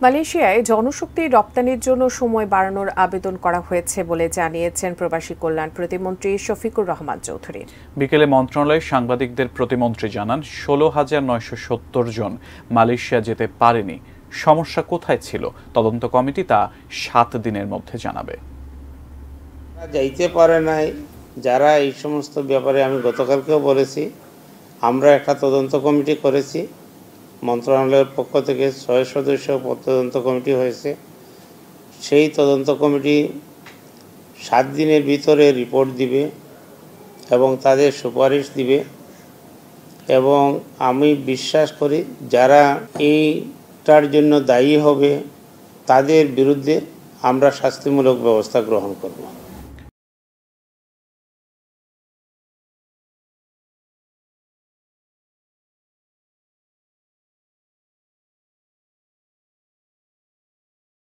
মালয়েশিয়ায় জনশক্তি রপ্তানির জন্য সময় বাড়ানোর আবেদন করা হয়েছে বলে জানিয়েছেন প্রবাসী কল্যাণ প্রতিমন্ত্রী শফিকুর রহমান চৌধুরী। বিকেলে মন্ত্রণালয়ে সাংবাদিকদের প্রতিমন্ত্রী জানান ১৬,৯৭০ জন মালয়েশিয়া যেতে পারেনি। সমস্যা কোথায় ছিল তদন্ত কমিটি তা ৭ দিনের মধ্যে জানাবে। যাইতে পারে নাই যারা এই সমস্ত ব্যাপারে আমি গতকালকেও বলেছি, আমরা একটা তদন্ত কমিটি করেছি। মন্ত্রণালয়ের পক্ষ থেকে ৬ সদস্য তদন্ত কমিটি হয়েছে। সেই তদন্ত কমিটি ৭ দিনের ভিতরে রিপোর্ট দিবে এবং তাদের সুপারিশ দিবে, এবং আমি বিশ্বাস করি যারা এইটার জন্য দায়ী হবে তাদের বিরুদ্ধে আমরা শাস্তিমূলক ব্যবস্থা গ্রহণ করব।